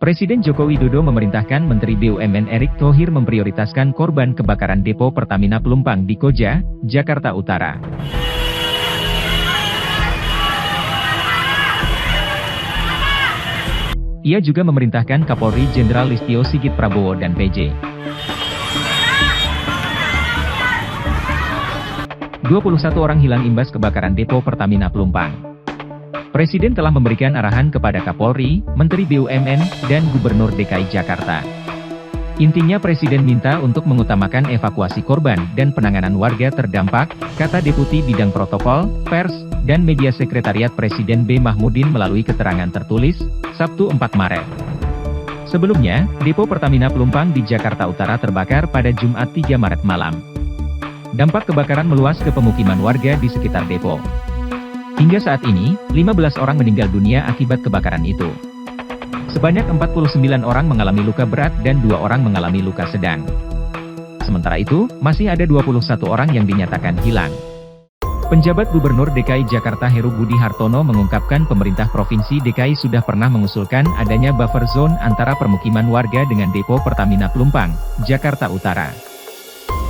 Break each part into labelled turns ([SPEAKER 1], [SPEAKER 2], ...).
[SPEAKER 1] Presiden Joko Widodo memerintahkan Menteri BUMN Erick Thohir memprioritaskan korban kebakaran depo Pertamina Pelumpang di Koja, Jakarta Utara. Ia juga memerintahkan Kapolri Jenderal Listio Sigit Prabowo dan PJ. 21 orang hilang imbas kebakaran depo Pertamina Pelumpang. Presiden telah memberikan arahan kepada Kapolri, Menteri BUMN, dan Gubernur DKI Jakarta. Intinya Presiden minta untuk mengutamakan evakuasi korban dan penanganan warga terdampak, kata Deputi Bidang Protokol, Pers, dan Media Sekretariat Presiden B. Mahmudin melalui keterangan tertulis, Sabtu 4 Maret. Sebelumnya, depo Pertamina Pelumpang di Jakarta Utara terbakar pada Jumat 3 Maret malam. Dampak kebakaran meluas ke pemukiman warga di sekitar depo. Hingga saat ini, 15 orang meninggal dunia akibat kebakaran itu. Sebanyak 49 orang mengalami luka berat dan 2 orang mengalami luka sedang. Sementara itu, masih ada 21 orang yang dinyatakan hilang. Penjabat Gubernur DKI Jakarta Heru Budi Hartono mengungkapkan pemerintah Provinsi DKI sudah pernah mengusulkan adanya buffer zone antara permukiman warga dengan depo Pertamina Pelumpang, Jakarta Utara.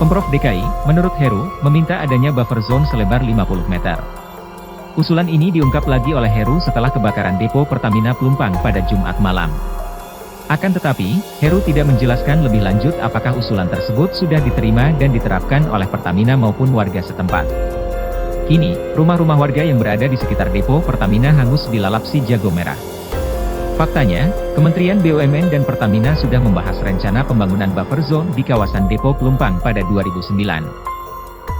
[SPEAKER 1] Pemprov DKI, menurut Heru, meminta adanya buffer zone selebar 50 meter. Usulan ini diungkap lagi oleh Heru setelah kebakaran depo Pertamina Pelumpang pada Jumat malam. Akan tetapi, Heru tidak menjelaskan lebih lanjut apakah usulan tersebut sudah diterima dan diterapkan oleh Pertamina maupun warga setempat. Kini, rumah-rumah warga yang berada di sekitar depo Pertamina hangus dilalap si jago merah. Faktanya, Kementerian BUMN dan Pertamina sudah membahas rencana pembangunan buffer zone di kawasan depo Pelumpang pada 2009.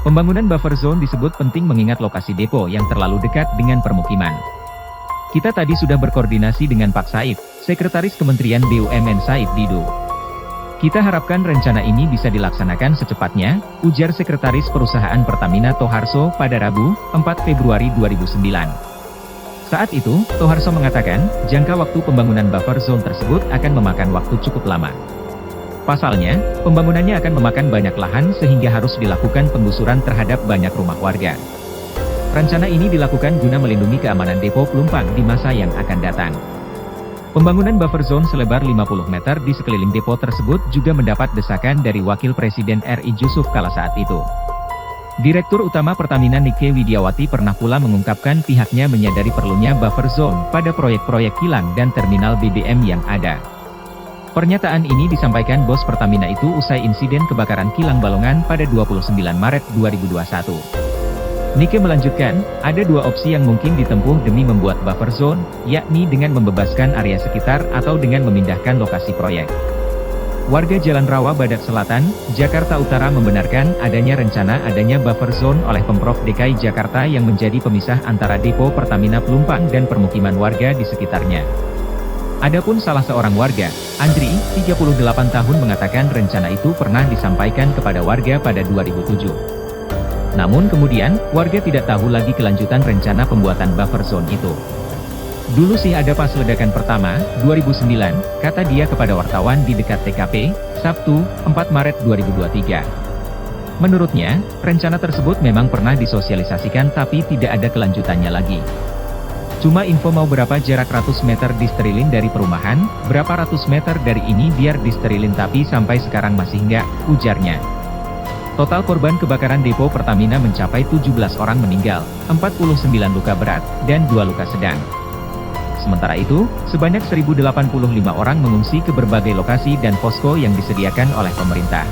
[SPEAKER 1] Pembangunan buffer zone disebut penting mengingat lokasi depo yang terlalu dekat dengan permukiman. Kita tadi sudah berkoordinasi dengan Pak Said, Sekretaris Kementerian BUMN Said Didu. Kita harapkan rencana ini bisa dilaksanakan secepatnya, ujar Sekretaris Perusahaan Pertamina Toharso pada Rabu, 4 Februari 2009. Saat itu, Toharso mengatakan, jangka waktu pembangunan buffer zone tersebut akan memakan waktu cukup lama. Pasalnya, pembangunannya akan memakan banyak lahan sehingga harus dilakukan penggusuran terhadap banyak rumah warga. Rencana ini dilakukan guna melindungi keamanan depo Pelumpang di masa yang akan datang. Pembangunan buffer zone selebar 50 meter di sekeliling depo tersebut juga mendapat desakan dari Wakil Presiden RI Jusuf kala saat itu. Direktur Utama Pertamina Nike Widiawati pernah pula mengungkapkan pihaknya menyadari perlunya buffer zone pada proyek-proyek kilang dan terminal BBM yang ada. Pernyataan ini disampaikan bos Pertamina itu usai insiden kebakaran kilang Balongan pada 29 Maret 2021. Nike melanjutkan, ada 2 opsi yang mungkin ditempuh demi membuat buffer zone, yakni dengan membebaskan area sekitar atau dengan memindahkan lokasi proyek. Warga Jalan Rawa Badak Selatan, Jakarta Utara membenarkan adanya rencana adanya buffer zone oleh Pemprov DKI Jakarta yang menjadi pemisah antara depo Pertamina Pelumpang dan permukiman warga di sekitarnya. Adapun salah seorang warga, Andri, 38 tahun mengatakan rencana itu pernah disampaikan kepada warga pada 2007. Namun kemudian, warga tidak tahu lagi kelanjutan rencana pembuatan buffer zone itu. Dulu sih ada pas ledakan pertama, 2009, kata dia kepada wartawan di dekat TKP, Sabtu, 4 Maret 2023. Menurutnya, rencana tersebut memang pernah disosialisasikan tapi tidak ada kelanjutannya lagi. Cuma info mau berapa jarak ratus meter disterilin dari perumahan, berapa ratus meter dari ini biar disterilin tapi sampai sekarang masih enggak, ujarnya. Total korban kebakaran depo Pertamina mencapai 17 orang meninggal, 49 luka berat, dan 2 luka sedang. Sementara itu, sebanyak 1.085 orang mengungsi ke berbagai lokasi dan posko yang disediakan oleh pemerintah.